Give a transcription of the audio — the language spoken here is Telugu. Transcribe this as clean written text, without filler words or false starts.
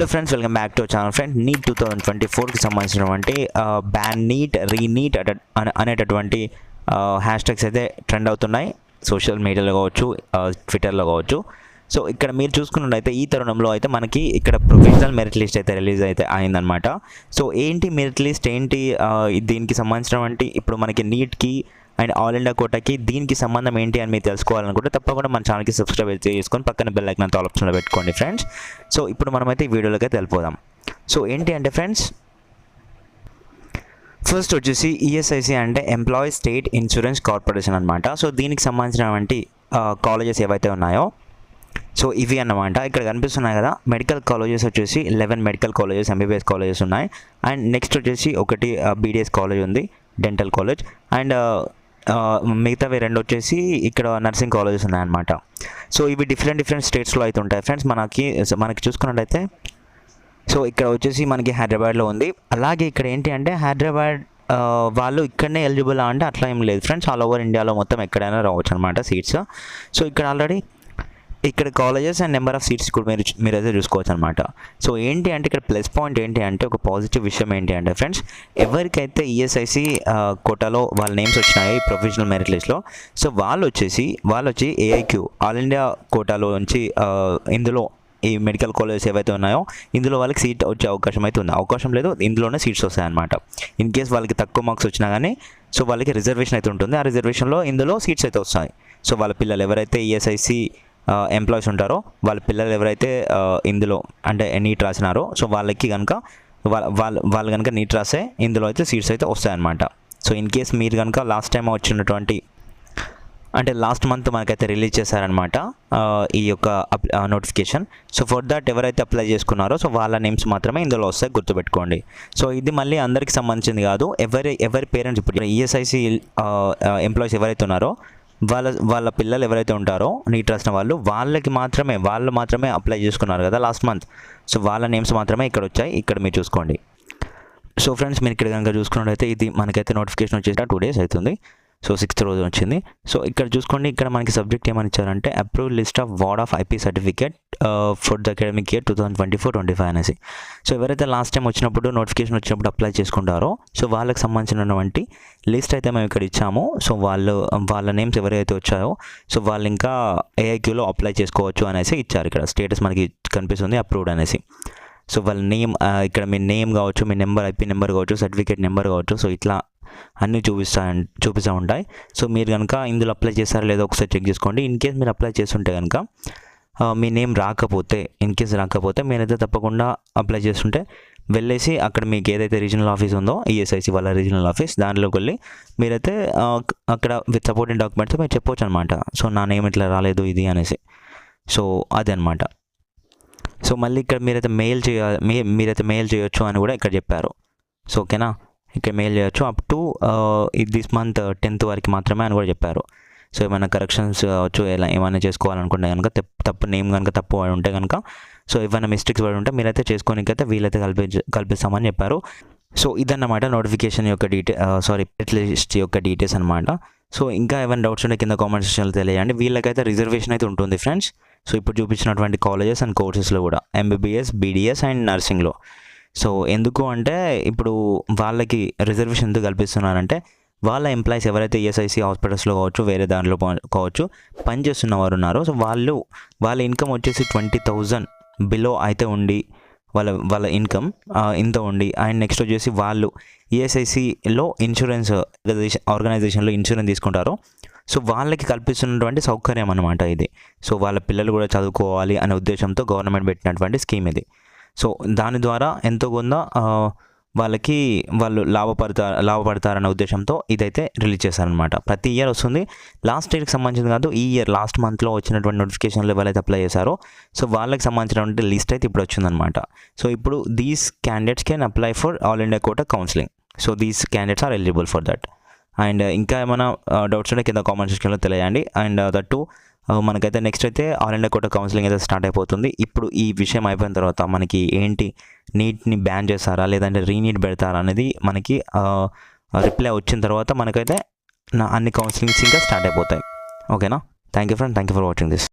Hello friends, welcome back to channel. Friend, NEET 2024కి సంబంధించినటువంటి బ్యాన్ నీట్ రీనీట్ అనేటటువంటి హ్యాష్ ట్యాగ్స్ అయితే ట్రెండ్ అవుతున్నాయి సోషల్ మీడియాలో కావచ్చు, ట్విట్టర్లో కావచ్చు. సో ఇక్కడ మీరు చూసుకున్నట్లయితే ఈ తరుణంలో అయితే మనకి ఇక్కడ ప్రొవిజనల్ మెరిట్ లిస్ట్ అయితే రిలీజ్ అయితే అయిందనమాట. సో ఏంటి మెరిట్ లిస్ట్, ఏంటి దీనికి సంబంధించినటువంటి ఇప్పుడు మనకి నీట్కి అండ్ ఆల్ ఇండియా కోటాకి దీనికి సంబంధం ఏంటి అని మీరు తెలుసుకోవాలనుకుంటే తప్పకుండా మన ఛానల్కి సబ్స్క్రైబ్ చేసుకొని పక్కన బెల్ ఐకాన్ ఆల్ ఆప్షన్లో పెట్టుకోండి ఫ్రెండ్స్. సో ఇప్పుడు మనమైతే ఈ వీడియోలోకి అయితే వెళ్ళిపోదాం. సో ఏంటి అంటే ఫ్రెండ్స్, ఫస్ట్ వచ్చేసి ఈఎస్ఐసి అంటే ఎంప్లాయీ స్టేట్ ఇన్సూరెన్స్ కార్పొరేషన్ అనమాట. సో దీనికి సంబంధించినటువంటి కాలేజెస్ ఏవైతే ఉన్నాయో సో ఇవి అన్నమాట. ఇక్కడ కనిపిస్తున్నాయి కదా, మెడికల్ కాలేజెస్ వచ్చేసి 11 మెడికల్ కాలేజెస్, ఎంబీబీఎస్ కాలేజెస్ ఉన్నాయి. అండ్ నెక్స్ట్ వచ్చేసి ఒకటి బీడీఎస్ కాలేజ్ ఉంది, డెంటల్ కాలేజ్. అండ్ మిగతావి రెండు వచ్చేసి ఇక్కడ నర్సింగ్ కాలేజెస్ ఉన్నాయన్నమాట. సో ఇవి డిఫరెంట్ స్టేట్స్లో అయితే ఉంటాయి ఫ్రెండ్స్. మనకి చూసుకున్నట్టయితే సో ఇక్కడ వచ్చేసి మనకి హైదరాబాద్లో ఉంది. అలాగే ఇక్కడ ఏంటి అంటే హైదరాబాద్ వాళ్ళు ఇక్కడనే ఎలిజిబుల్ అంటే అట్లా ఏం లేదు ఫ్రెండ్స్, ఆల్ ఓవర్ ఇండియాలో మొత్తం ఎక్కడైనా రావచ్చు అనమాట సీట్స్. సో ఇక్కడ ఆల్రెడీ ఇక్కడ colleges and number of seats కూడా మీరైతే చూసుకోవచ్చు అనమాట. సో ఏంటి అంటే ఇక్కడ ప్లస్ పాయింట్ ఏంటి అంటే, ఒక పాజిటివ్ విషయం ఏంటి అంటే ఫ్రెండ్స్, ఎవరికైతే ఈఎస్ఐసి కోటాలో వాళ్ళ నేమ్స్ వచ్చినాయి ప్రొఫెషనల్ మెరిట్ లిస్ట్లో, సో వాళ్ళు వచ్చి ఏఐక్యూ ఆల్ ఇండియా కోటాలో నుంచి ఇందులో ఈ మెడికల్ కాలేజెస్ ఏవైతే ఉన్నాయో ఇందులో వాళ్ళకి సీట్ వచ్చే అవకాశం అయితే ఉంది. అవకాశం లేదు, ఇందులోనే సీట్స్ వస్తాయన్నమాట. ఇన్ కేస్ వాళ్ళకి తక్కువ మార్క్స్ వచ్చినా కానీ సో వాళ్ళకి రిజర్వేషన్ అయితే ఉంటుంది. ఆ రిజర్వేషన్లో ఇందులో సీట్స్ అయితే వస్తాయి. సో వాళ్ళ పిల్లలు ఎవరైతే ఈఎస్ఐసి ఎంప్లాయీస్ ఉంటారో వాళ్ళ పిల్లలు ఎవరైతే ఇందులో అంటే నీట్ రాసినారో సో వాళ్ళకి కనుక వాళ్ళు కనుక నీట్ రాసే ఇందులో అయితే సీట్స్ అయితే వస్తాయన్నమాట. సో ఇన్ కేస్ మీరు కనుక లాస్ట్ టైం వచ్చినటువంటి అంటే లాస్ట్ మంత్ మనకైతే రిలీజ్ చేశారనమాట ఈ యొక్క నోటిఫికేషన్. సో ఫర్ దట్ ఎవరైతే అప్లై చేసుకున్నారో సో వాళ్ళ నేమ్స్ మాత్రమే ఇందులో వస్తాయి, గుర్తుపెట్టుకోండి. సో ఇది మళ్ళీ అందరికీ సంబంధించింది కాదు. ఎవరి పేరెంట్స్ ఇప్పుడు ఈఎస్ఐసి ఎంప్లాయీస్ ఎవరైతే ఉన్నారో వాళ్ళ పిల్లలు ఎవరైతే ఉంటారో నీట్ రాసిన వాళ్ళు మాత్రమే అప్లై చేసుకున్నారు కదా లాస్ట్ మంత్. సో వాళ్ళ నేమ్స్ మాత్రమే ఇక్కడ వచ్చాయి, ఇక్కడ మీరు చూసుకోండి. సో ఫ్రెండ్స్, మీరు ఇక్కడ కనుక చూసుకున్నట్లయితే ఇది మనకైతే నోటిఫికేషన్ వచ్చేసి 2 days అవుతుంది. సో 6th రోజు వచ్చింది. సో ఇక్కడ చూసుకోండి, ఇక్కడ మనకి సబ్జెక్ట్ ఏమని ఇచ్చారంటే approve list of ward of IP certificate for the academic year 2024-25 అనేసి. సో ఎవరైతే లాస్ట్ టైం వచ్చినప్పుడు నోటిఫికేషన్ వచ్చినప్పుడు అప్లై చేసుకుంటారో సో వాళ్ళకి సంబంధించినటువంటి లిస్ట్ అయితే మేము ఇక్కడ ఇచ్చాము. సో వాళ్ళ నేమ్స్ ఎవరైతే వచ్చాయో సో వాళ్ళు ఇంకా ఏఐక్యూలో అప్లై చేసుకోవచ్చు అనేసి ఇచ్చారు. ఇక్కడ స్టేటస్ మనకి కనిపిస్తుంది అప్రూవ్డ్ అనేసి. సో వాళ్ళ నేమ్ ఇక్కడ మీ నేమ్ కావచ్చు, మీ నెంబర్, ఐపీ నెంబర్ కావచ్చు, సర్టిఫికేట్ నెంబర్ కావచ్చు, సో ఇట్లా అన్నీ చూపిస్తూ ఉంటాయి. సో మీరు కనుక ఇందులో అప్లై చేస్తారో లేదో ఒకసారి చెక్ చేసుకోండి. ఇన్ కేస్ మీరు అప్లై చేస్తుంటే కనుక మీ నేమ్ రాకపోతే మీరైతే తప్పకుండా అప్లై చేస్తుంటే వెళ్ళేసి అక్కడ మీకు ఏదైతే రీజనల్ ఆఫీస్ ఉందో ఈఎస్ఐసి వాళ్ళ రీజనల్ ఆఫీస్ దాంట్లోకి వెళ్ళి మీరైతే అక్కడ విత్ సపోర్టింగ్ డాక్యుమెంట్స్ మీరు చెప్పవచ్చు అనమాట. సో నా నేమ్ ఇట్లా రాలేదు ఇది అనేసి. సో అది అనమాట. సో మళ్ళీ ఇక్కడ మీరైతే మెయిల్ చేయొచ్చు అని కూడా ఇక్కడ చెప్పారు. సో ఓకేనా, ఇక్కడ మెయిల్ చేయొచ్చు up to this month 10th వరకు మాత్రమే అని కూడా చెప్పారు. సో ఏమైనా కరెక్షన్స్ కావచ్చు, ఏమైనా చేసుకోవాలనుకుంటే కనుక తప్పు నేమ్ కనుక తప్పు పడి ఉంటే కనుక సో ఏమైనా మిస్టేక్స్ పడి ఉంటే మీరైతే చేసుకోనికైతే వీలైతే కల్పిస్తామని చెప్పారు. సో ఇదన్నమాట నోటిఫికేషన్ యొక్క మెరిట్ లిస్ట్ యొక్క డీటెయిల్స్ అనమాట. సో ఇంకా ఏమైనా డౌట్స్ ఉంటే కింద కామెంట్ సెక్షన్లో తెలియండి. వీళ్ళకైతే రిజర్వేషన్ అయితే ఉంటుంది ఫ్రెండ్స్. సో ఇప్పుడు చూపించినటువంటి కాలేజెస్ అండ్ కోర్సెస్లో కూడా ఎంబీబీఎస్, బీడీఎస్ అండ్ నర్సింగ్లో. సో ఎందుకు అంటే ఇప్పుడు వాళ్ళకి రిజర్వేషన్ ఎందుకు కల్పిస్తున్నారంటే వాళ్ళ ఎంప్లాయీస్ ఎవరైతే ఈఎస్ఐసి హాస్పిటల్స్లో కావచ్చు, వేరే దాంట్లో కావచ్చు పనిచేస్తున్న వారు ఉన్నారో సో వాళ్ళ ఇన్కమ్ వచ్చేసి 20,000 బిలో అయితే ఉండి వాళ్ళ ఇన్కమ్ ఇంత ఉండి, అండ్ నెక్స్ట్ వచ్చేసి వాళ్ళు ఈఎస్ఐసిలో ఇన్సూరెన్స్ ఆర్గనైజేషన్లో ఇన్సూరెన్స్ తీసుకుంటారో సో వాళ్ళకి కల్పిస్తున్నటువంటి సౌకర్యం అనమాట ఇది. సో వాళ్ళ పిల్లలు కూడా చదువుకోవాలి అనే ఉద్దేశంతో గవర్నమెంట్ పెట్టినటువంటి స్కీమ్ ఇది. సో దాని ద్వారా ఎంతో కొంత వాళ్ళు లాభపడతారనే ఉద్దేశంతో ఇదైతే రిలీజ్ చేశారనమాట. ప్రతి ఇయర్ వస్తుంది, లాస్ట్ ఇయర్కి సంబంధించింది కాదు, ఈ ఇయర్ లాస్ట్ మంత్లో వచ్చినటువంటి నోటిఫికేషన్లు ఎవరైతే అప్లై చేశారో సో వాళ్ళకి సంబంధించినటువంటి లిస్ట్ అయితే ఇప్పుడు వచ్చిందనమాట. సో ఇప్పుడు these candidates can apply for all India quota counselling. So these candidates are eligible for that. And ఇంకా ఏమైనా డౌట్స్ ఉంటే కింద కామెంట్ సెక్షన్లో తెలియండి. అండ్ దట్టు మనకైతే నెక్స్ట్ అయితే ఆల్ ఇండియా కోటా కౌన్సిలింగ్ అయితే స్టార్ట్ అయిపోతుంది. ఇప్పుడు ఈ విషయం అయిపోయిన తర్వాత మనకి ఏంటి, నీట్ని బ్యాన్ చేస్తారా లేదంటే రీనీట్ పెడతారా అనేది మనకి రిప్లై వచ్చిన తర్వాత మనకైతే అన్ని కౌన్సిలింగ్స్ ఇంకా స్టార్ట్ అయిపోతాయి. ఓకేనా, thank you friend, thank you for watching this.